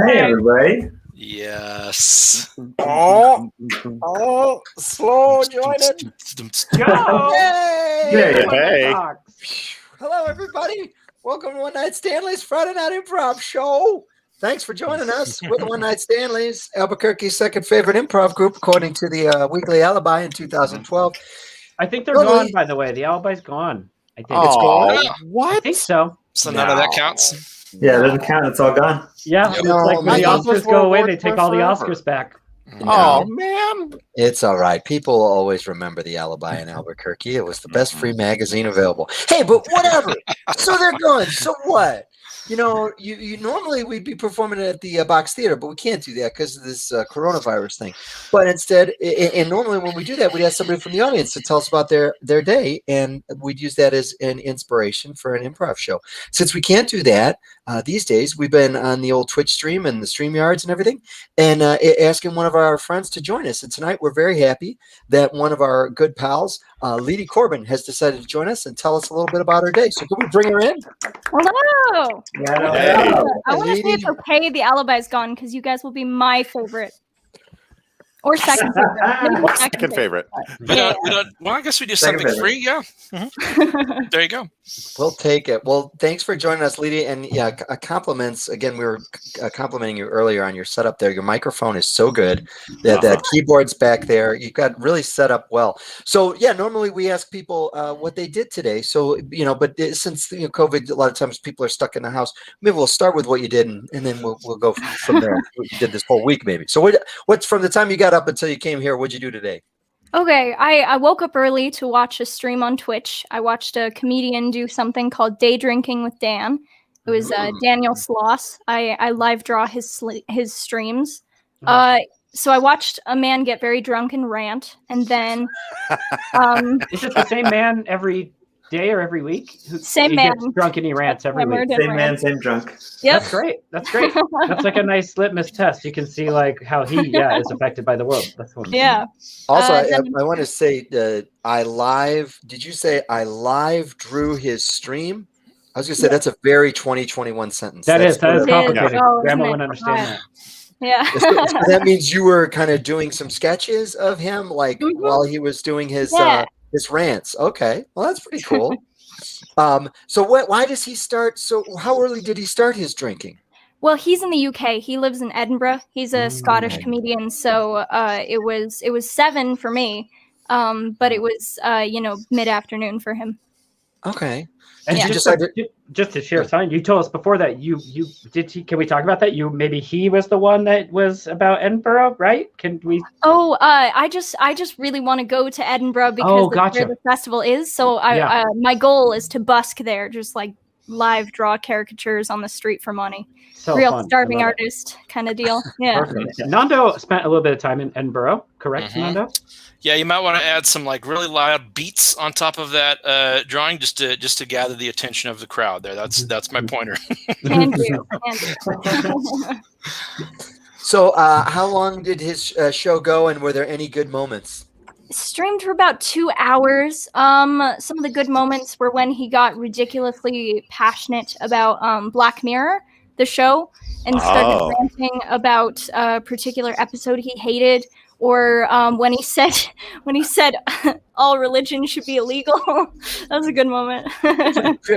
Hey, everybody. Yes. Oh, slow joining. Go! Yay! Hey. Hello, everybody. Welcome to One Night Stanley's Friday Night Improv Show. Thanks for joining us. We're the One Night Stanleys, Albuquerque's second favorite improv group, according to the Weekly Alibi in 2012. I think they're gone, by the way. The alibi's gone. I think It's gone. I think so. So none of that counts. Yeah, it doesn't count. It's all gone. Yeah, Yep. it's No, like when my the Oscars Oscars go away, they take all the Oscars back. No. man. It's all right. People always remember the Alibi in Albuquerque. It was the best free magazine available. Hey, but whatever. So they're gone. So what? You know, you normally we'd be performing at the Box Theater, but we can't do that because of this coronavirus thing. But instead, and normally when we do that, we'd have somebody from the audience to tell us about their day, and we'd use that as an inspiration for an improv show. Since we can't do that these days, we've been on the old Twitch stream and the StreamYards and everything, and asking one of our friends to join us. And tonight, we're very happy that one of our good pals, Leedy Corbin, has decided to join us and tell us a little bit about her day. So can we bring her in? Hello. Hey. I want to say it's okay. The alibi's gone because you guys will be my favorite or second favorite. Maybe What's second favorite? Yeah. Well, I guess we do Second something favorite. free. Yeah. Mhm. There you go. We'll take it. Well, thanks for joining us, Leedy. And yeah, compliments. Again, we were complimenting you earlier on your setup there. Your microphone is so good. That keyboard's back there. You've got really set up well. So yeah, normally we ask people what they did today. So, but since COVID, a lot of times people are stuck in the house. Maybe we'll start with what you did and then we'll go from there. What you did this whole week, maybe. So what's from the time you got up until you came here, what'd you do today? Okay, I woke up early to watch a stream on Twitch. I watched a comedian do something called Day Drinking with Dan. It was Daniel Sloss. I live draw his streams. So I watched a man get very drunk and rant, and then Is it the same man every day or every week? Same he man. Gets drunk and he rants every week. Same man, same drunk. Yep. That's great. That's great. That's like a nice litmus test. You can see like how he is affected by the world. That's what. Yeah. Also, then- I want to say did you say I live drew his stream? I was going to say that's a very 2021 sentence. That is sort of- complicated. Oh, Grandma isn't wouldn't it? understand that. Yeah. So that means you were kind of doing some sketches of him, like Mhm. while he was doing his Yeah. his rants. Okay, well that's pretty cool. So why does he start? So how early did he start his drinking? Well, he's in the UK. He lives in Edinburgh. He's a Scottish comedian, so it was 7 for me, but it was mid-afternoon for him. Okay, And you just, decided. just to share something, you told us before that can we talk about that? Maybe he was the one that was about Edinburgh, right? Can we? Oh, I just really want to go to Edinburgh because that's gotcha. where the festival is. So Yeah. my goal is to busk there, just like live draw caricatures on the street for money. So Real fun. I starving love it. artist kind of deal. Yeah. Perfect. Nando spent a little bit of time in Edinburgh, correct, Mhm. Nando? Yeah, you might want to add some like really loud beats on top of that drawing just to gather the attention of the crowd. There, that's my pointer. Andrew. So how long did his show go, and were there any good moments? Streamed for about 2 hours. Some of the good moments were when he got ridiculously passionate about Black Mirror, the show, and started ranting about a particular episode he hated, or when he said all religion should be illegal. That was a good moment.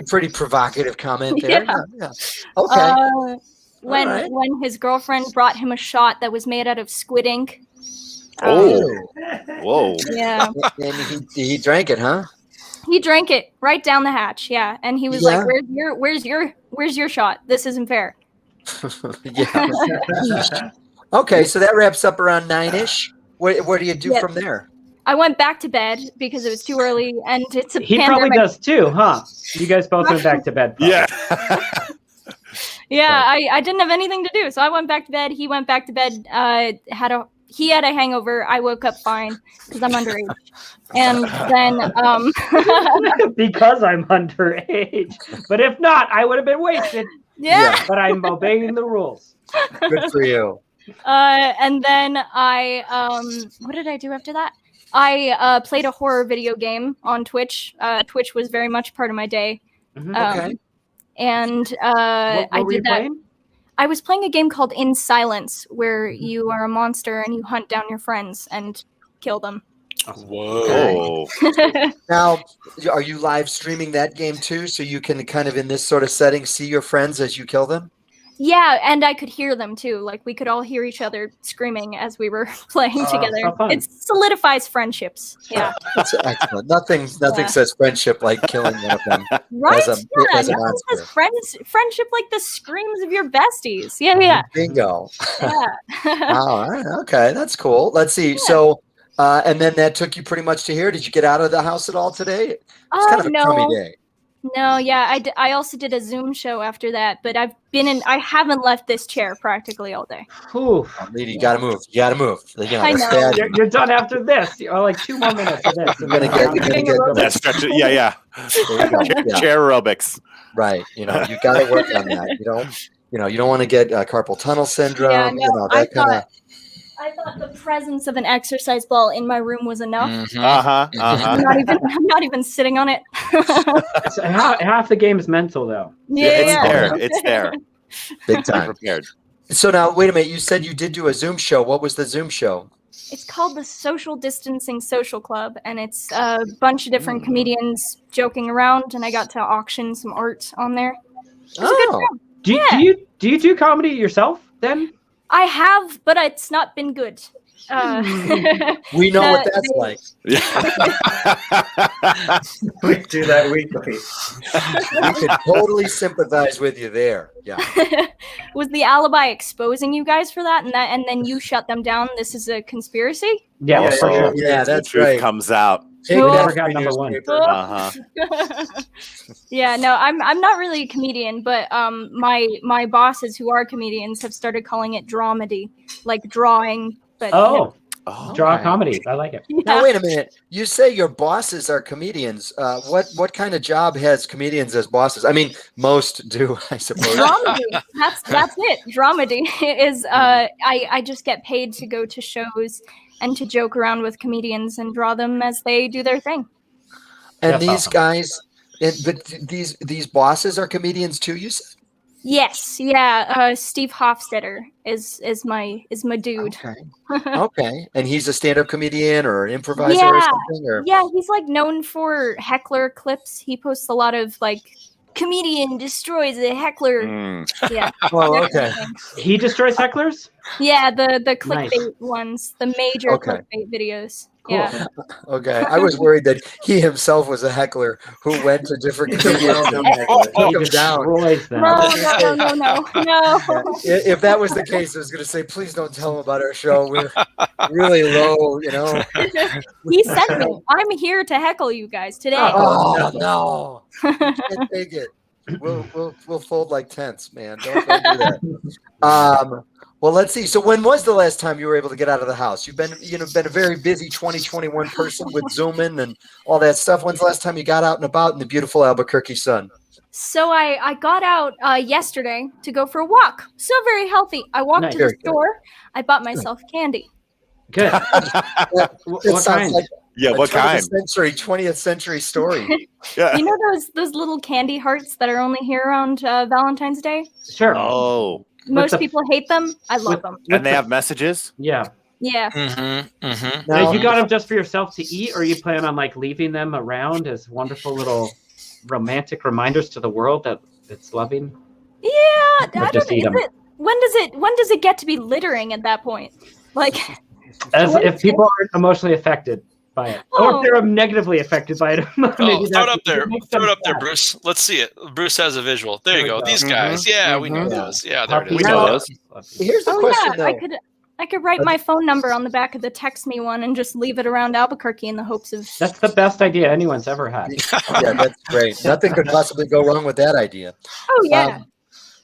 Pretty provocative comment there. Yeah. Yeah. Okay. When Alright. when his girlfriend brought him a shot that was made out of squid ink. Oh, whoa. Yeah. And he drank it, huh? He drank it right down the hatch, yeah. And he was Yeah. like, "Where's your shot? This isn't fair." Yeah. Okay, so that wraps up around 9-ish. What do you do Yeah. from there? I went back to bed because it was too early, and it's a He pandemic. probably does too, huh? You guys both went back to bed. probably. Yeah. Yeah, I didn't have anything to do, so I went back to bed. He went back to bed. He had a hangover. I woke up fine because I'm underage, and then Because I'm underage. But if not, I would have been wasted. yeah. But I'm obeying the rules. Good for you. And then what did I do after that? I played a horror video game on Twitch. Twitch was very much part of my day. Mhm. Okay. And What I were you did that. playing? I was playing a game called In Silence, where you are a monster and you hunt down your friends and kill them. Whoa. Whoa. Now, are you live streaming that game too, so you can kind of in this sort of setting see your friends as you kill them? Yeah, and I could hear them too. Like we could all hear each other screaming as we were playing together. so fun. It solidifies friendships. Yeah. That's excellent. Nothing says friendship like killing one of them. Right? As a Nothing monster. says friendship like the screams of your besties. Yeah. Bingo. Yeah. All right. Okay, that's cool. Let's see. Yeah. So, and then that took you pretty much to here. Did you get out of the house at all today? It's kind of a crummy day. No, yeah, I also did a Zoom show after that, but I haven't left this chair practically all day. Whew. Lady, you gotta move. You gotta move. You know, I that's know. bad. You're done after this. You're like 2 more minutes of this. You're gonna get That's stretch it. Yeah. There you go. Yeah. Chair aerobics. Right. You got to work on that. You don't want to get carpal tunnel syndrome. Yeah, no, that kind of. I thought the presence of an exercise ball in my room was enough. Mhm. I'm not even sitting on it. So half the game is mental, though. It's there. Big Be time. prepared. So now, wait a minute. You said you did do a Zoom show. What was the Zoom show? It's called the Social Distancing Social Club, and it's a bunch of different comedians joking around, and I got to auction some art on there. It was a good time. Do you do comedy yourself then? I have, but it's not been good. We know what that's like. We do that weekly. We could totally sympathize with you there. Yeah. Was the alibi exposing you guys for that, and then you shut them down? This is a conspiracy? Yeah, Also, for sure. Yeah, the that's truth right. comes out. Take Oh. that Never got free number one. newspaper. Uh-huh. Yeah, no, I'm not really a comedian, but my bosses who are comedians have started calling it dramedy, like drawing. But Oh, Oh, draw okay. comedy. I like it. Now wait a minute. You say your bosses are comedians. What kind of job has comedians as bosses? I mean, most do, I suppose. dramedy. That's it. Dramedy is I just get paid to go to shows and to joke around with comedians and draw them as they do their thing. And That's these awesome. guys, but these bosses are comedians too. You said. Yes, yeah. Steve Hofstetter is my dude. Okay. Okay. And he's a stand-up comedian or an improviser or Yeah. something. Or Yeah, he's like known for heckler clips. He posts a lot of like comedian destroys a heckler. Mm. Yeah. well, that okay. kind of thing. He destroys hecklers? Yeah, the clickbait Nice. ones, the major Okay. clickbait videos. Cool. Yeah. Okay. I was worried that he himself was a heckler who went to different comedians and He took him down. destroys them. No. Yeah, if that was the case, I was going to say, please don't tell him about our show. We're really low, He sent me. I'm here to heckle you guys today. Oh no! Can't take it. We'll fold like tents, man. Don't do that. Well, let's see. So, when was the last time you were able to get out of the house? You've been a very busy 2021 person with Zooming and all that stuff. When's the last time you got out and about in the beautiful Albuquerque sun? So I got out yesterday to go for a walk. So very healthy. I walked Nice. to the Very good. store. I bought myself candy. Good. It What sounds kind? like Yeah, a what kind? 20th century story. Yeah. You know those little candy hearts that are only here around Valentine's Day? Sure. Oh, Most the- people hate them. I love with- them. and they have messages? Yeah. Yeah. Mm-hmm. Mm-hmm. Now, you got them just for yourself to eat, or you plan on like leaving them around as wonderful little romantic reminders to the world that it's loving? Yeah. I Or just eat don't, 'em. when does it get to be littering at that point? Like As What if is people aren't emotionally affected by it, or Oh. if they're negatively affected by it. Oh, throw it that's- up there. makes Throw them it up there, sad. Bruce. Let's see it. Bruce has a visual. There There you we go. go. These Mhm. guys. Yeah, we know Mhm. those. Yeah, there it Puppy is. We know dogs. those. Here's the oh question, yeah, though. I could write my phone number on the back of the text me one and just leave it around Albuquerque in the hopes of That's the best idea anyone's ever had. Yeah, that's great. Nothing could possibly go wrong with that idea. oh yeah.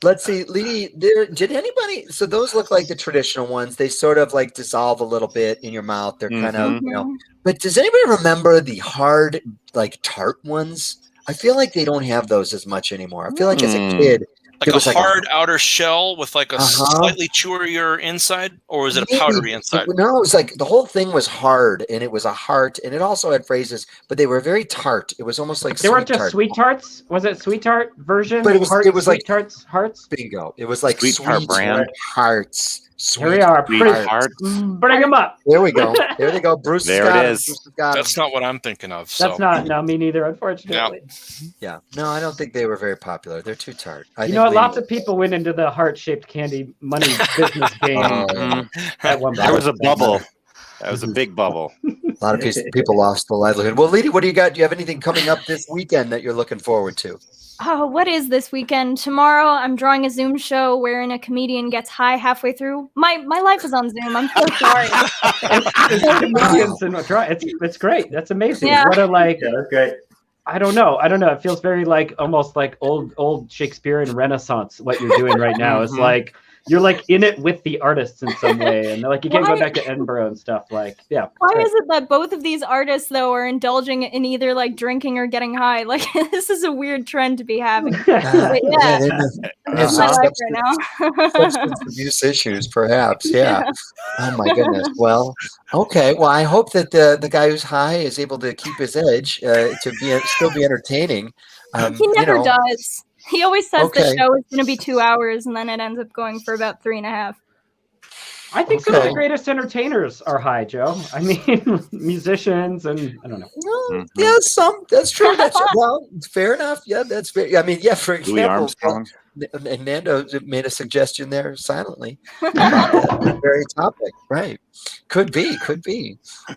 Let's see, Lee, did anybody, so those look like the traditional ones. They sort of like dissolve a little bit in your mouth. They're kind of, Mhm. but does anybody remember the hard, like tart ones? I feel like they don't have those as much anymore. I feel like as a Mm. kid, Like It was a like a- hard outer shell with like a Uh-huh. slightly chewier inside, or was it a Maybe. powdery inside? No, it was like the whole thing was hard, and it was a heart, and it also had phrases, but they were very tart. It was almost like They weren't sweet just tart. sweet tarts. Was it sweet tart version? But it was sweet like- tarts, hearts. Bingo! It was like Sweet sweet tart brand. hearts. Here we are. Sweet Pretty, heart. bring them up. There we go. There they go. Bruce. There has got it him. is. Bruce has got That's him. not what I'm thinking of. So. That's not no me neither, unfortunately. Yeah. No, I don't think they were very popular. They're too tart. I You think know, maybe- lots of people went into the heart-shaped candy money business game Mhm. at one There point. was a bubble. That was a big bubble. a lot of people lost the livelihood. Well, Leedy, what do you got? Do you have anything coming up this weekend that you're looking forward to? Oh, what is this weekend? Tomorrow, I'm drawing a Zoom show wherein a comedian gets high halfway through. My life is on Zoom. I'm so sorry. It's comedians and it's great. That's amazing. Yeah. What a like Yeah, that's great. I don't know. It feels very like almost like old Shakespearean Renaissance. What you're doing right now is Mhm. like you're like in it with the artists in some way, and like you can't go Why- back to Edinburgh and stuff. Like, yeah. Why it's is it that both of these artists, though, are indulging in either like drinking or getting high? Like, this is a weird trend to be having. great. But yeah, they have that's my some life right now. substance abuse issues, perhaps. Yeah. Oh my goodness. Well, okay. Well, I hope that the guy who's high is able to keep his edge to still be entertaining. He never you know, does. He always says Okay. the show is going to be 2 hours, and then it ends up going for about 3.5. I think some of the Okay. greatest entertainers are high, Joe. I mean, musicians and I don't know. Well, Mhm. yeah, that's true. That's well, fair enough. Yeah, that's very. I mean, yeah. For Louis example, Armstrong. and Nando made a suggestion there silently about that very topic. Right? Could be.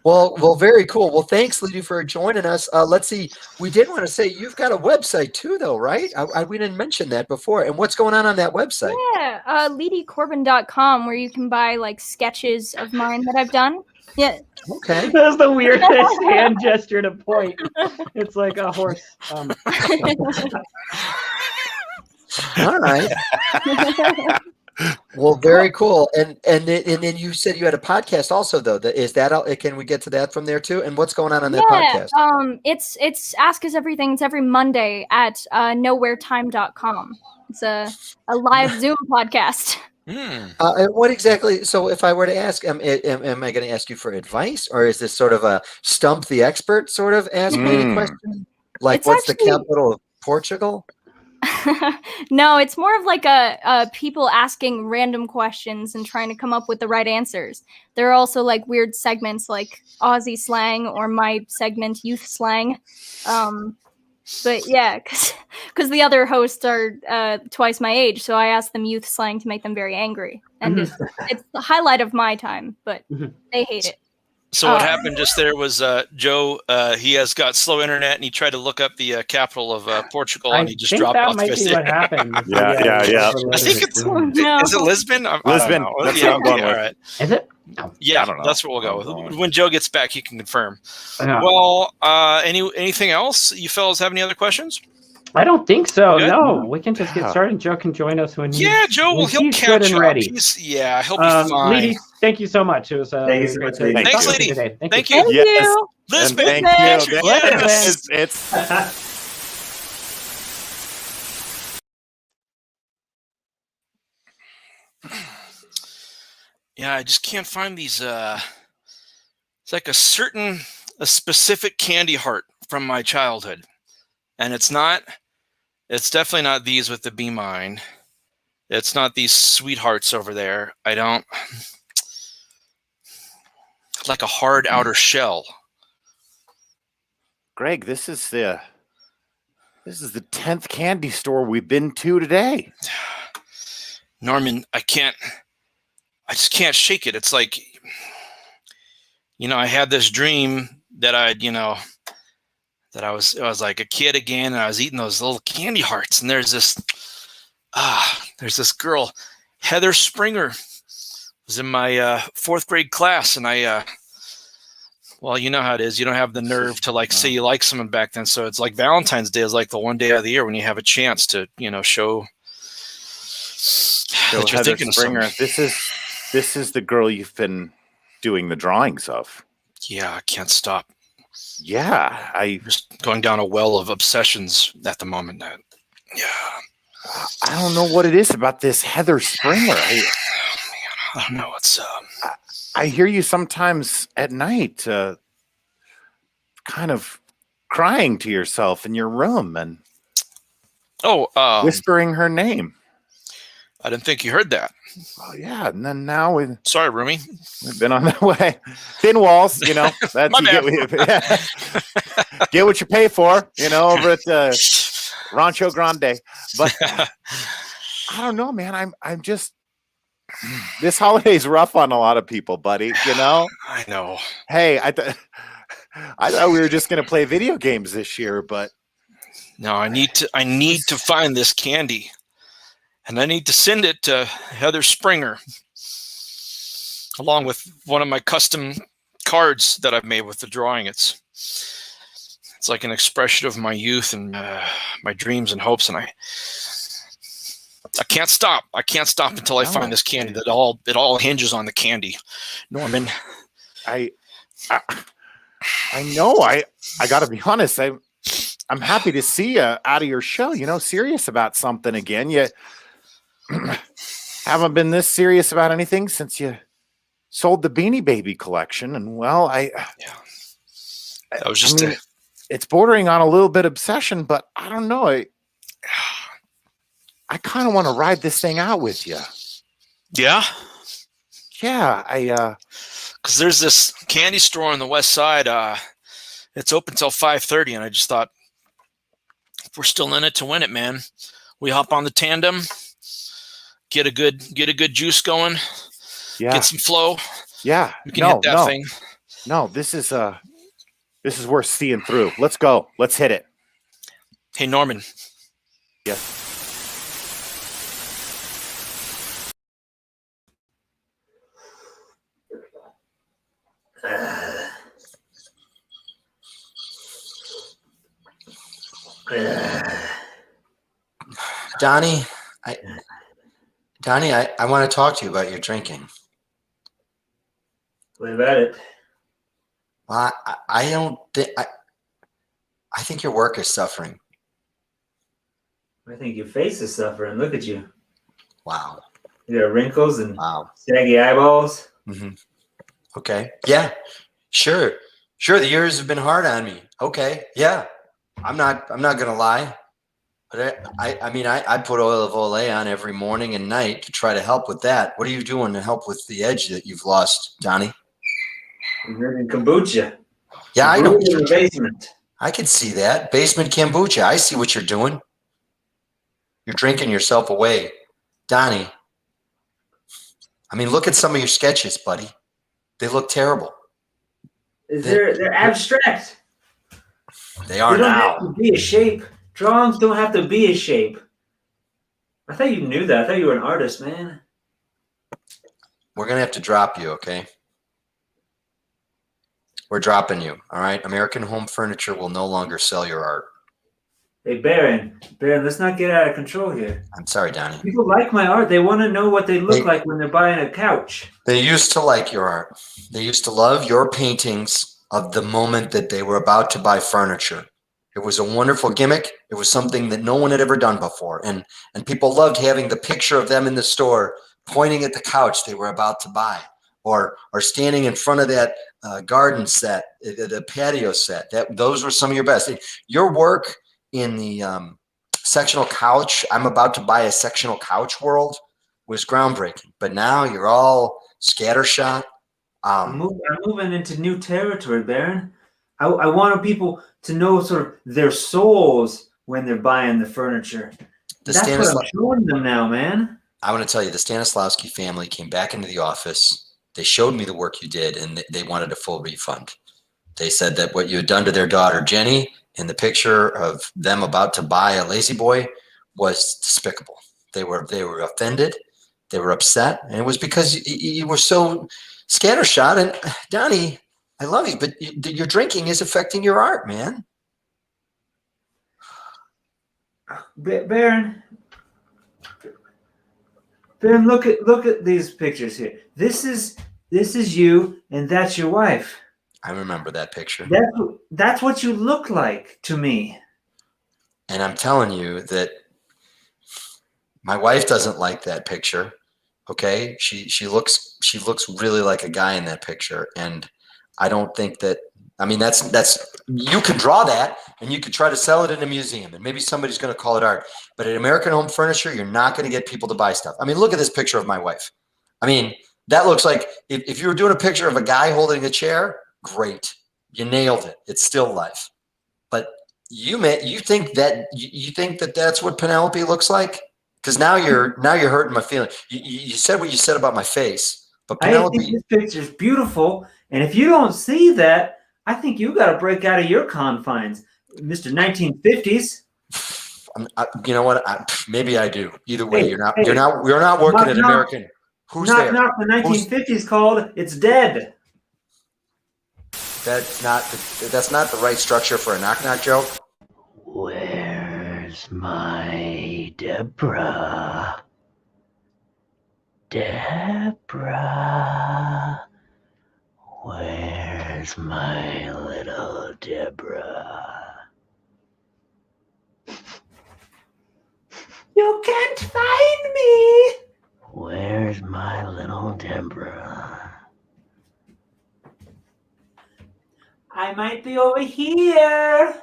Well, very cool. Well, thanks, Leedy, for joining us. Let's see. We did want to say you've got a website too, though, right? We didn't mention that before. And what's going on that website? Yeah, LeedyCorbin.com, where you can buy like sketches of mine that I've done. Yeah, Okay. That's the weirdest hand gesture to point. It's like a horse. All right. Well, very cool. And then you said you had a podcast also, though. Is that can we get to that from there too? And what's going on that podcast? It's Ask Us Everything. It's every Monday at nowheretime.com. It's a live Zoom podcast. Hmm. And what exactly? So, if I were to ask, am I going to ask you for advice, or is this sort of a stump the expert sort of ask me any question? Like, It's what's the actually- capital of Portugal? No, it's more of like a people asking random questions and trying to come up with the right answers. There are also like weird segments like Aussie slang or my segment youth slang. But yeah, because the other hosts are twice my age, so I ask them youth slang to make them very angry, and it's the highlight of my time. But they hate it. So what happened just there was Joe. He has got slow internet, and he tried to look up the capital of Portugal, and he just think dropped that off. might be what happened. Yeah. I think it's No. is it Lisbon? I don't Lisbon. know. That's Yeah, what I'm going yeah, with. all right. Is it? No. Yeah, I don't know. that's what we'll go I'm with. going. When Joe gets back, he can confirm. Yeah. Well, anything else? You fellas have any other questions? I don't think so. Good. No, we can just get Yeah. started. Joe can join us when Yeah, Joe. Well, he'll he's catch good and up. ready. He'll be fine. Leedy, thank you so much. It was Thank you so great much, to Leedy. talk Thanks, with you Leedy. today. Thank you. Thank Yes. you. Lisbon. And thank Lisbon. you. Yes. It's Yeah, I just can't find these. It's like a specific candy heart from my childhood, and it's not. It's definitely not these with the Be Mine. It's not these sweethearts over there. I don't. Like a hard outer shell. Greg. This is the 10th candy store we've been to today. Norman, I just can't shake it. It's like, I had this dream that I was like a kid again, and I was eating those little candy hearts, and there's this girl, Heather Springer, was in my fourth grade class, and well, you know how it is. You don't have the nerve to say you like someone back then. So it's like Valentine's Day is like the one day of the year when you have a chance to, show that you're Heather thinking of Springer. someone. This is the girl you've been doing the drawings of. Yeah, I can't stop. Yeah, Just going down a well of obsessions at the moment. Yeah. I don't know what it is about this Heather Springer. I don't know. It's I hear you sometimes at night kind of crying to yourself in your room and whispering her name. I didn't think you heard that. Oh, yeah. And then now Sorry, Rumi. we've been on that way. Thin walls, that's My get what you pay for, over at Rancho Grande. But I don't know, man. I'm just this holiday's rough on a lot of people, buddy. I know. Hey, I thought we were just gonna play video games this year, but no, I need to find this candy, and I need to send it to Heather Springer, along with one of my custom cards that I've made with the drawing. It's like an expression of my youth and my dreams and hopes, and I can't stop. I can't stop until I find this candy. It all hinges on the candy, Norman. I know. I got to be honest. I'm happy to see you out of your shell. Serious about something again. You haven't been this serious about anything since you sold the Beanie Baby collection. And that was just it's bordering on a little bit obsession, but I don't know. I kind of want to ride this thing out with you. Yeah. Yeah. Because there's this candy store on the west side. It's open till 5:30, and I just thought, if we're still in it to win it, man, we hop on the tandem, get a good juice going, get some flow. Yeah, we can hit that thing. No, this is worth seeing through. Let's go. Let's hit it. Hey, Norman. Yes. Donnie, I want to talk to you about your drinking. What about it? Well, I don't think I think your work is suffering. I think your face is suffering. Look at you. Wow. You got wrinkles and Wow. saggy eyeballs. Mm-hmm. Okay. Yeah. Sure. The years have been hard on me. Okay. Yeah. I'm not gonna lie. But I put oil of Olay on every morning and night to try to help with that. What are you doing to help with the edge that you've lost, Donnie? You're drinking kombucha. Yeah, I know. In the basement. I can see that. Basement kombucha. I see what you're doing. You're drinking yourself away. Donnie, look at some of your sketches, buddy. They look terrible. They're abstract. They are they don't now. Have to be a shape. Drawings don't have to be a shape. I thought you knew that. I thought you were an artist, man. We're going to have to drop you, okay? We're dropping you, all right? American Home Furniture will no longer sell your art. Hey, Baron, let's not get out of control here. I'm sorry, Donnie. People like my art. They want to know what they look like when they're buying a couch. They used to like your art. They used to love your paintings of the moment that they were about to buy furniture. It was a wonderful gimmick. It was something that no one had ever done before. And people loved having the picture of them in the store pointing at the couch they were about to buy, or standing in front of that garden set, the patio set. Those were some of your best. Your work in the sectional couch, I'm about to buy a sectional couch world, was groundbreaking. But now you're all scattershot. I'm moving into new territory, Baron. I want people to know sort of their souls when they're buying the furniture. That's what I'm showing them now, man. I want to tell you, the Stanislavski family came back into the office. They showed me the work you did, and they wanted a full refund. They said that what you had done to their daughter, Jenny, in the picture of them about to buy a Lazy Boy was despicable. They were offended. They were upset. And it was because you were so scattershot. And Donnie, I love you, but your drinking is affecting your art, man. Baron, look at these pictures here. This is you, and that's your wife. I remember that picture. That's what you look like to me. And I'm telling you that My wife doesn't like that picture. Okay, she looks really like a guy in that picture, and I don't think that. I mean, that's you can draw that, and you could try to sell it in a museum, and maybe somebody's going to call it art. But at American Home Furniture, you're not going to get people to buy stuff. I mean, look at this picture of my wife. I mean, that looks like if you were doing a picture of a guy holding a chair, great, you nailed it. It's still life. But you think that that's what Penelope looks like? Because now you're hurting my feeling. You said what you said about my face, but Penelope. I think this picture is beautiful, and if you don't see that, I think you got to break out of your confines, Mr. 1950s. You know what? Maybe I do. Either way, you're not working at American. Who's there? Knock, the 1950s called. It's dead. That's not the right structure for a knock joke. Where's my Deborah? Deborah. Where's my little Deborah? You can't find me. Where's my little Deborah? I might be over here.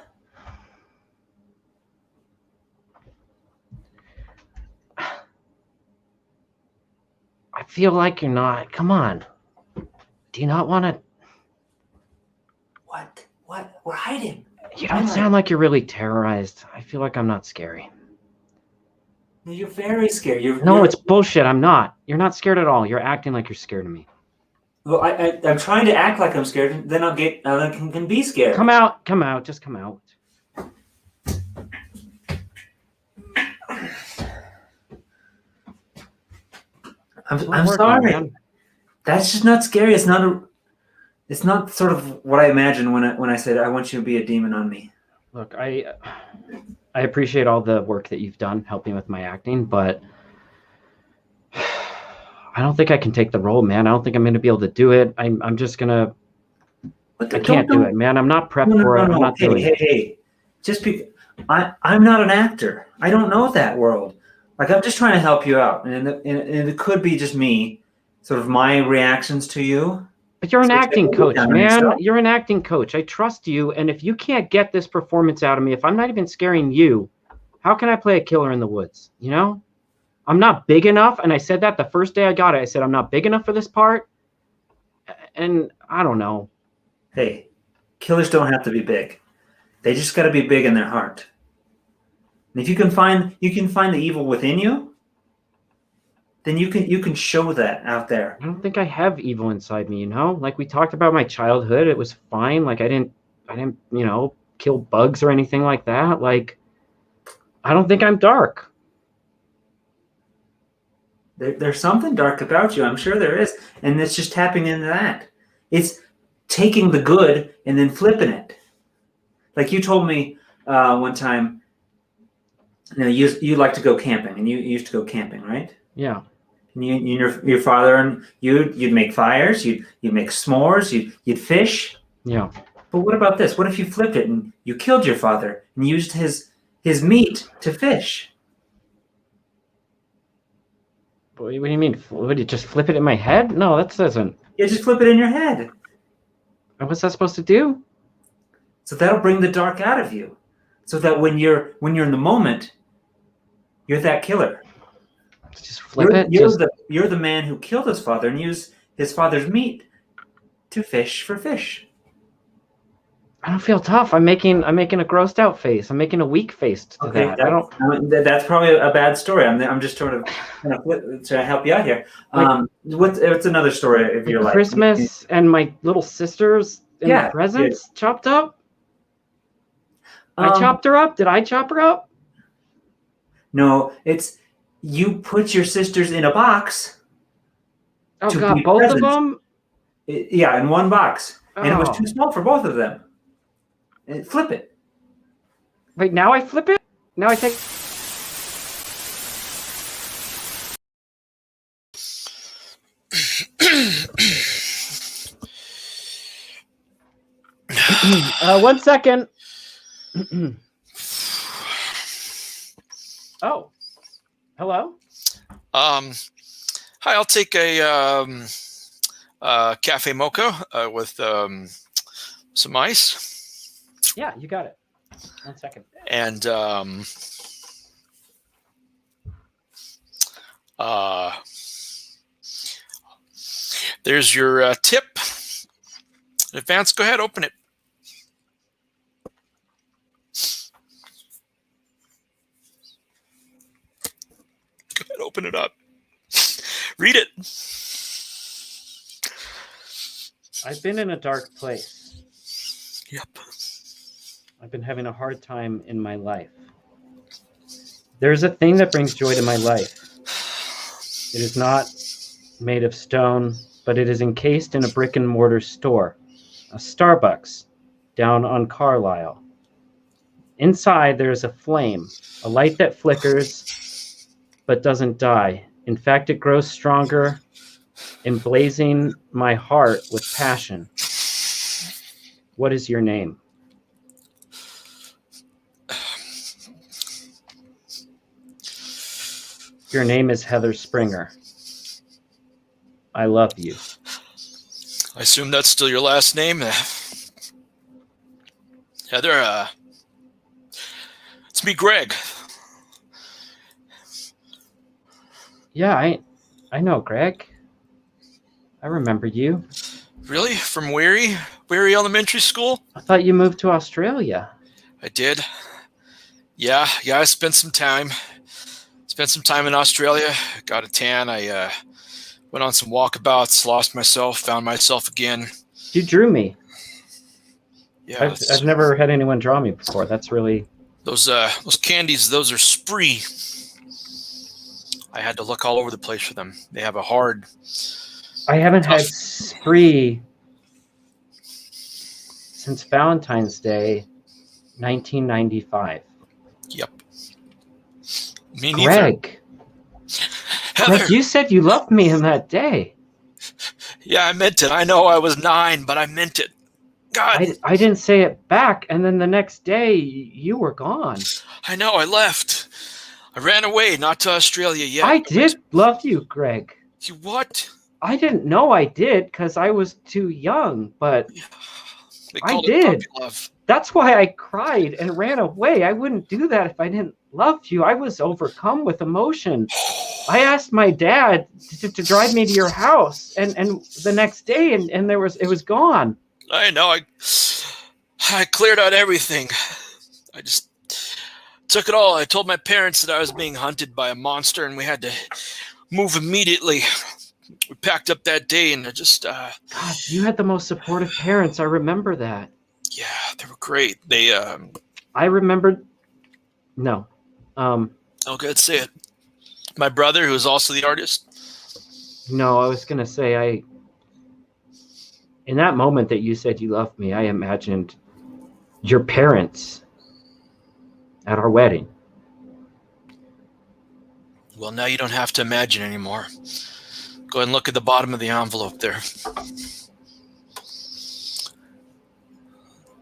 I feel like you're not. Come on. Do you not want to? What? We're hiding. You don't sound like you're really terrorized. I feel like I'm not scary. You're very scared. No, it's bullshit. I'm not. You're not scared at all. You're acting like you're scared of me. Well, I'm trying to act like I'm scared. Then I can be scared. Come out. Just come out. I'm sorry. Man. That's just not scary. It's not sort of what I imagined when I said I want you to be a demon on me. Look, I appreciate all the work that you've done helping with my acting, but I don't think I can take the role, man. I don't think I'm going to be able to do it. I'm just going to. I can't do it, man. I'm not prepped for it. I'm not doing it. Hey. I'm not an actor. I don't know that world. Like, I'm just trying to help you out, and it could be just me, sort of my reactions to you. But you're an acting coach, man. You're an acting coach. I trust you, and if you can't get this performance out of me, if I'm not even scaring you, how can I play a killer in the woods? You know, I'm not big enough, and I said that the first day I got it. I said I'm not big enough for this part, and I don't know. Hey, killers don't have to be big. They just got to be big in their heart. And if you can find the evil within you, then you can show that out there. I don't think I have evil inside me, you know? Like, we talked about my childhood. It was fine. Like, I didn't, kill bugs or anything like that. Like, I don't think I'm dark. There's something dark about you. I'm sure there is. And it's just tapping into that. It's taking the good and then flipping it. Like you told me one time, you like to go camping, and you used to go camping, right? Yeah. And your father and you'd make fires, you'd make s'mores, you'd fish. Yeah. But what about this? What if you flipped it and you killed your father and used his meat to fish? What do you mean? Would you just flip it in my head? No, that doesn't. Yeah, just flip it in your head. And what's that supposed to do? So that'll bring the dark out of you. So that when you're in the moment, you're that killer. Just flip it. You're the man who killed his father and used his father's meat to fish for fish. I don't feel tough. I'm making a grossed out face. I'm making a weak face to that. That's probably a bad story. I'm just trying to help you out here. What's another story of your life? Christmas and my little sisters and the presents chopped up. I chopped her up. Did I chop her up? No, it's you put your sisters in a box. Oh God, both presents. Of them? Yeah, in one box. And it was too small for both of them. And flip it. Wait, now I flip it? Now I take... One second. Oh. Hello? Hi, I'll take a cafe mocha with some ice. Yeah, you got it. 1 second. And there's your tip. In advance, go ahead, open it. Go ahead, open it up. Read it. I've been in a dark place. Yep. I've been having a hard time in my life. There's a thing that brings joy to my life. It is not made of stone, but it is encased in a brick and mortar store, a Starbucks down on Carlisle. Inside, there is a flame, a light that flickers but doesn't die. In fact, it grows stronger, emblazing my heart with passion. What is your name? Your name is Heather Springer. I love you. I assume that's still your last name. Heather, it's me, Greg. Yeah, I know, Greg. I remember you. Really? From Wary Elementary School? I thought you moved to Australia. I did. Yeah, I spent some time in Australia, got a tan. I went on some walkabouts, lost myself, found myself again. You drew me. Yeah, I've never had anyone draw me before. That's really... Those candies, those are spree. I had to look all over the place for them. They have a hard... I haven't had spree since Valentine's Day, 1995. Yep. Me neither. Greg. Heather. Greg, you said you loved me in that day. Yeah, I meant it. I know I was 9, but I meant it. God. I didn't say it back, and then the next day, you were gone. I know, I left. I ran away, not to Australia yet. I did love you, Greg. You what? I didn't know I did because I was too young, but I did. Love. That's why I cried and ran away. I wouldn't do that if I didn't love you. I was overcome with emotion. I asked my dad to drive me to your house, and the next day, and it was gone. I know. I cleared out everything. I just took it all. I told my parents that I was being hunted by a monster, and we had to move immediately. We packed up that day, and I just... God, you had the most supportive parents. I remember that. Yeah, they were great. They... I remembered... No. Okay, let's say it. My brother, who is also the artist. No, I was going to say, in that moment that you said you loved me, I imagined your parents at our wedding. Well, now you don't have to imagine anymore. Go ahead and look at the bottom of the envelope there.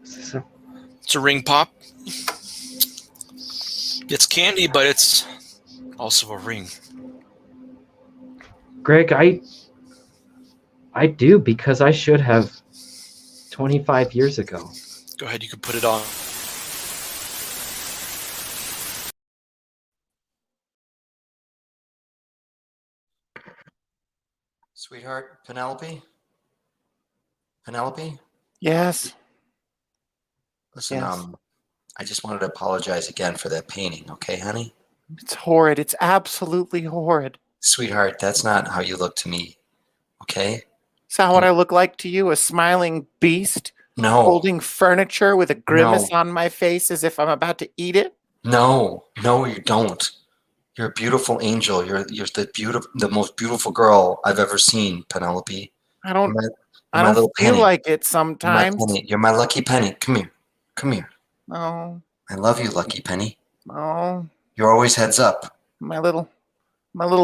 It's a ring pop. It's candy, but it's also a ring. Greg, I do, because I should have 25 years ago. Go ahead, you can put it on. Sweetheart, Penelope? Penelope? Yes. Listen, Yes. I just wanted to apologize again for that painting, okay, honey? It's horrid. It's absolutely horrid. Sweetheart, that's not how you look to me, okay? Is that what I look like to you? A smiling beast? No. Holding furniture with a grimace on my face as if I'm about to eat it? No, you don't. You're a beautiful angel. You're the most beautiful girl I've ever seen, Penelope. I don't little feel penny. like it sometimes. You're my lucky penny. Come here. Oh, I love you, lucky penny. oh, You're always heads up. my little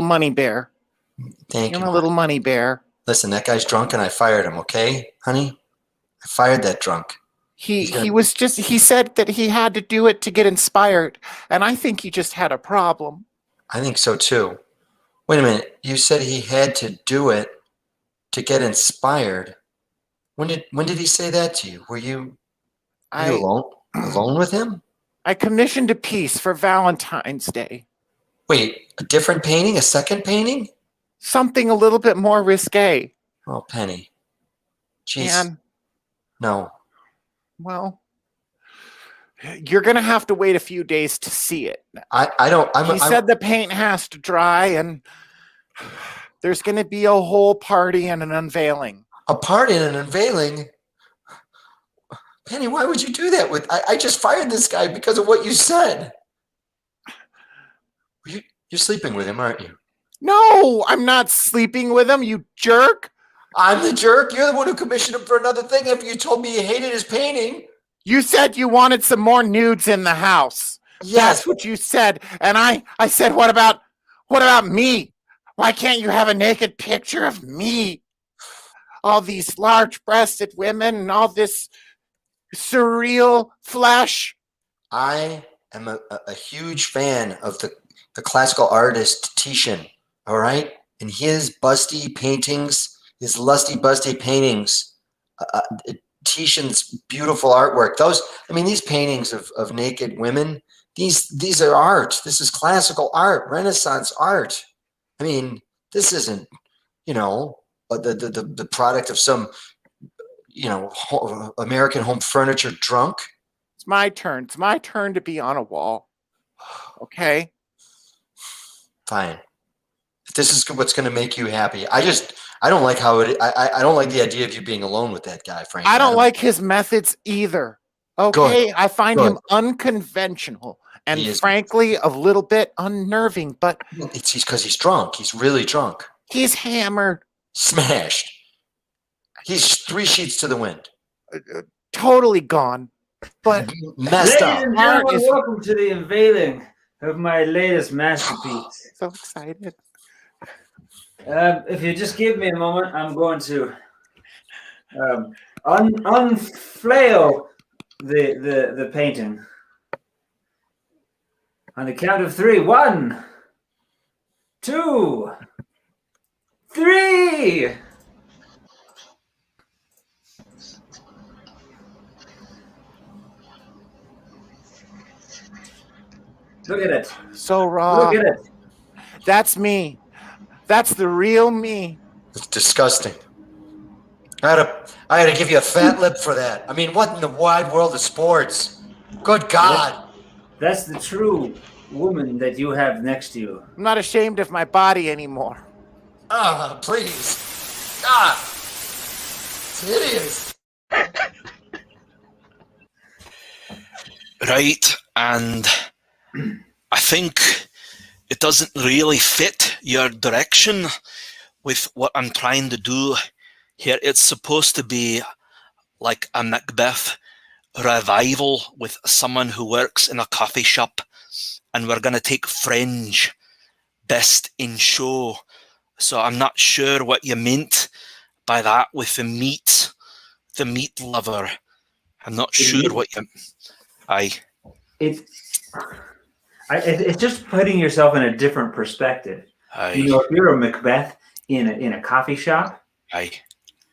money bear. Thank You're you. my little money bear. Listen, that guy's drunk and I fired him, okay, honey? I fired that drunk. He said that he had to do it to get inspired, and I think he just had a problem. I think so too. Wait a minute. You said he had to do it to get inspired. When did he say that to you? Were you alone with him? I commissioned a piece for Valentine's Day. Wait, a different painting? A second painting? Something a little bit more risque. Oh, Penny. Jeez. And, No. well, you're going to have to wait a few days to see it. He said the paint has to dry, and there's going to be a whole party and an unveiling. A party and an unveiling? Penny, why would you do that? I just fired this guy because of what you said. You're sleeping with him, aren't you? No, I'm not sleeping with him, you jerk. I'm the jerk? You're the one who commissioned him for another thing after you told me you hated his painting. You said you wanted some more nudes in the house. Yes. That's what you said. And I said, what about me? Why can't you have a naked picture of me? All these large-breasted women and all this surreal flesh. I am a huge fan of the classical artist Titian, all right? And his busty paintings, his lusty, busty paintings, Titian's beautiful artwork. These paintings of naked women, these are art. This is classical art, Renaissance art. I mean, this isn't, the product of some, American home furniture drunk. It's my turn. It's my turn to be on a wall. Okay? Fine. If this is what's going to make you happy. I don't like I don't like the idea of you being alone with that guy, frankly. I don't like his methods either. Okay? Good. I find Good. him unconventional and frankly a little bit unnerving, but it's because he's drunk. He's really drunk. He's hammered. Smashed. He's 3 sheets to the wind. Totally gone. But messed up. Ladies and gentlemen, welcome to the unveiling of my latest masterpiece. So excited. If you just give me a moment, I'm going to unflail the painting. On the count of 3. 1, 2, 3. Look at it. So raw. Look at it. That's me. That's the real me. It's disgusting. I had to give you a fat lip for that. I mean, what in the wide world of sports? Good God. That's the true woman that you have next to you. I'm not ashamed of my body anymore. Ah, please. It's hideous. Right, and I think it doesn't really fit your direction with what I'm trying to do here. It's supposed to be like a Macbeth revival with someone who works in a coffee shop, and we're going to take Fringe best in show. So I'm not sure what you meant by that with the meat lover. I'm not sure what you... It's just putting yourself in a different perspective. If you're a Macbeth in a coffee shop,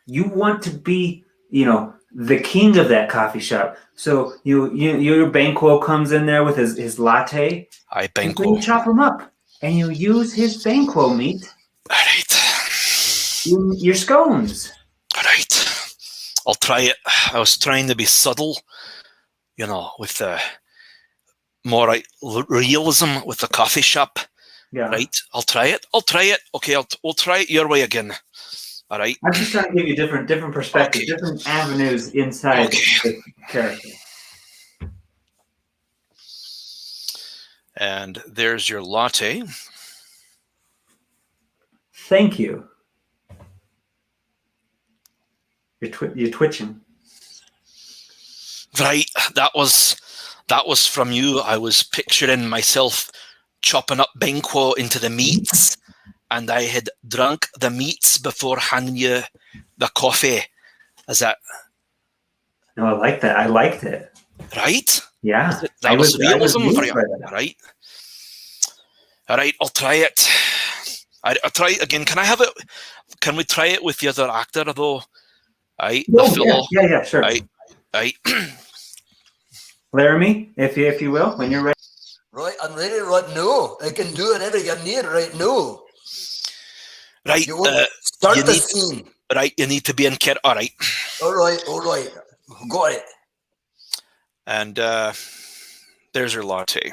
you want to be, the king of that coffee shop. So your Banquo comes in there with his latte. Banquo. You chop him up, and you use his Banquo meat. All right. In your scones. All right. I'll try it. I was trying to be subtle, with the more realism with the coffee shop. Yeah. Right. I'll try it. Okay. We'll try it your way again. All right. I'm just trying to give you different perspectives, different avenues inside the character. And there's your latte. Thank you. You're twitching. Right. That was from you. I was picturing myself chopping up Banquo into the meats, and I had drunk the meats before handing you the coffee. Is that? No, I like that. I liked it. Right? Yeah. That was realism for you. That. Right? All right, I'll try it. I'll try it again. Can I have it? Can we try it with the other actor though? The fellow. Yeah, sure. I. Laramie, if you will, when you're ready. Right, I'm ready right now. I can do whatever you need right now. Right, start the scene. Right, you need to be in kid. All right. All right. Got it. And there's your latte.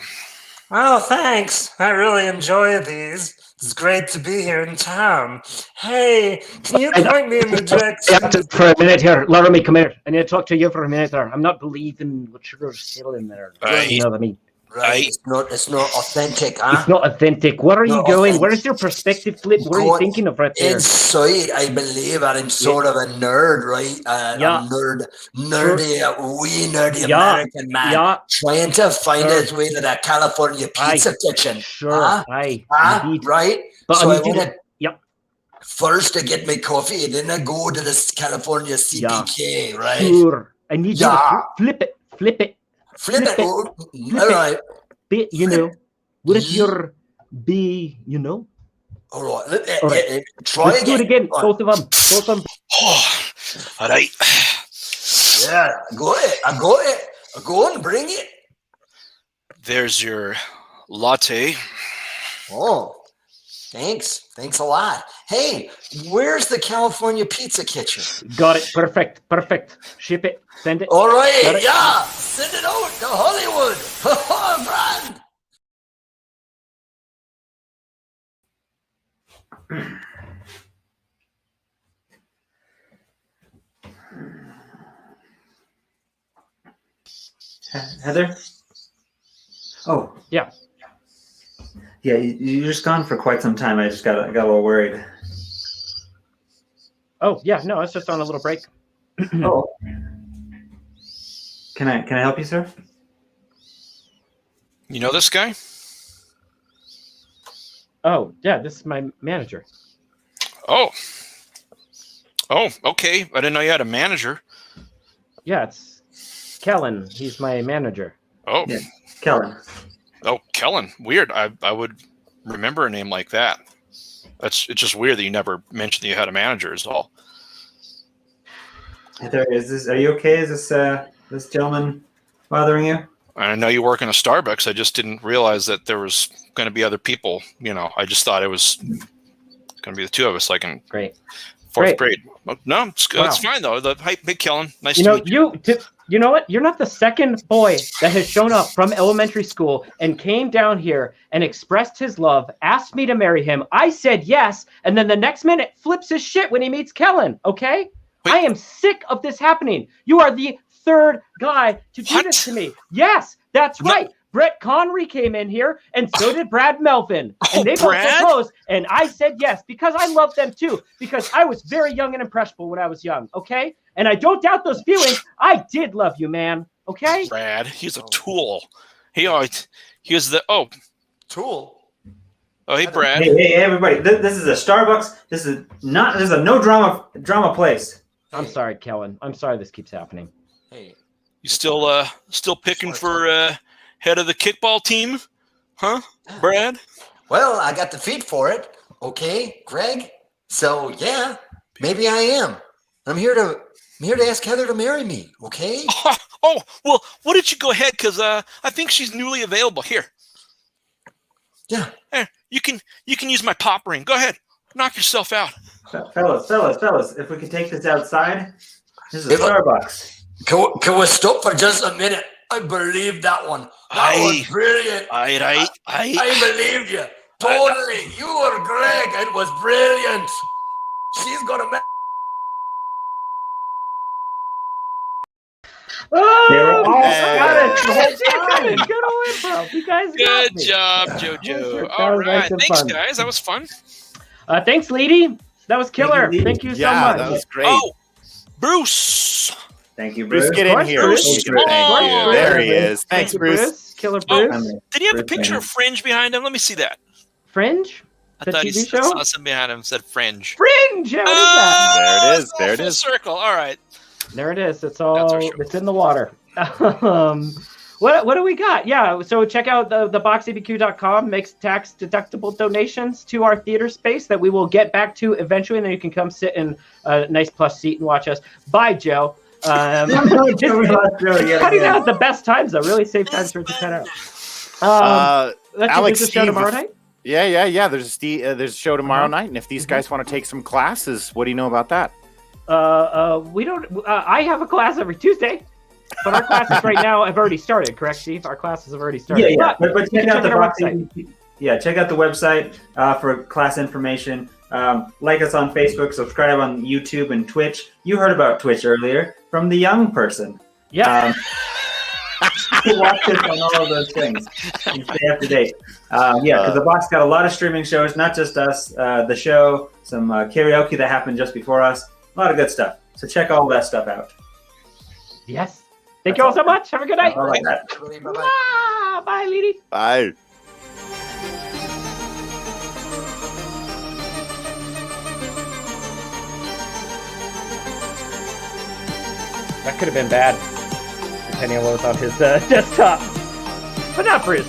Oh, thanks. I really enjoy these. It's great to be here in town. Hey, can you point me in the direction? For a minute here, Laramie, come here. I need to talk to you for a minute there. I'm not believing what sugar's still in there. Right. You know what I mean? Right. It's not authentic, huh? It's not authentic. Where are you Not going? authentic. Where is your perspective flip? What are you thinking of right there? Inside, I believe I'm sort of a nerd, right? Yeah. A nerdy Yeah. American man Yeah. trying to find Sure. his way to that California pizza kitchen. Sure. Aye. Indeed. Right? But So I I need you want to. Yep. first to get my coffee, and then I go to this California CPK, right? Sure. I need you Yeah. to flip it. Flip it. Flip All it. right. Be, you know. What if you're be, you know? All right. All right. Try Let's do it again. All right. Both of them. Oh, all right. Yeah, go ahead. I got it. Go on, bring it. There's your latte. Oh, thanks. Thanks a lot. Hey, where's the California Pizza Kitchen? Got it. Perfect. Ship it. Send it. All right. Got it. Yeah. Send it out to Hollywood. Brand. Heather? Oh. Yeah. Yeah, you're just gone for quite some time. I got a little worried. Oh, yeah. No, it's just on a little break. Oh. Can I help you, sir? You know this guy? Oh, yeah. This is my manager. Oh, okay. I didn't know you had a manager. Yeah, it's Kellen. He's my manager. Oh, Yeah. Kellen. Oh, Kellen. Weird. I would remember a name like that. It's just weird that you never mentioned that you had a manager is all. Heather, are you okay? Is this gentleman bothering you? I know you work in a Starbucks. I just didn't realize that there was going to be other people. You know, I just thought it was going to be the two of us, like in fourth grade. No, it's fine though. Hi, big Kellen. Nice to meet you. You know what? You're not the second boy that has shown up from elementary school and came down here and expressed his love, asked me to marry him. I said yes, and then the next minute flips his shit when he meets Kellen. Okay? Wait. I am sick of this happening. You are the third guy to do this to me. Yes, that's right. Brett Connery came in here, and so did Brad Melvin. And they both proposed, and I said yes, because I love them too, because I was very young and impressionable when I was young, okay? And I don't doubt those feelings. I did love you, man, okay? Brad, he's a tool. He was the, Tool? Oh, hey, Brad. Hey, everybody. This is a Starbucks. This is a no drama place. I'm sorry, Kellen. I'm sorry this keeps happening. Hey. You still picking for head of the kickball team? Huh, Brad? Well, I got the feet for it. Okay, Greg. So yeah, maybe I am. I'm here to ask Heather to marry me. Okay. Oh, well, why don't you go ahead? Because I think she's newly available. Here. Yeah. Here, you can use my pop ring. Go ahead, knock yourself out. Fellas, if we could take this outside. This is a Starbucks. Can we stop for just a minute? I believe that one. That was brilliant. I believed you. Totally. You were Greg. It was brilliant. She's gonna make. Oh, got it. Good old improv. You guys got Good me. job, JoJo. That All was right, nice and thanks, fun. guys. That was fun. Thanks, Leedy. That was killer. Thank you so much. That was great. Oh, Bruce. Thank you, Bruce. Bruce, get in here. Bruce. Thank you. There he is. Thanks, Thank you, Bruce. Killer Oh, Bruce. did he have a Bruce, picture man. of Fringe behind him? Let me see that. Fringe? I The thought he TV saw show? something behind him that said Fringe. Fringe! Yeah, what is that? There it is. it's There all it full is. circle. All right. There it is. It's That's our all. show. It's in the water. What do we got? Yeah, so check out the boxabq.com. Makes tax deductible donations to our theater space that we will get back to eventually, and then you can come sit in a nice plush seat and watch us. Bye, Joe. Cutting out the best times though. Really save times for it to cut out. Alex, there's a show tomorrow night. Yeah. There's a show tomorrow night, and if these guys want to take some classes, what do you know about that? We don't. I have a class every Tuesday, but our classes right now have already started. Correct, Steve? Our classes have already started. Yeah. But check out the website. Yeah, check out the website for class information. Like us on Facebook, subscribe on YouTube and Twitch. You heard about Twitch earlier from the young person. Yeah. Watch us on all of those things and stay up to date. Because the box got a lot of streaming shows, not just us. The show, some karaoke that happened just before us. A lot of good stuff. So check all that stuff out. Yes. Thank you all so much. Have a good night. Bye-bye. Bye, Leedy. Bye. That could have been bad, depending on what was on his desktop. But not for his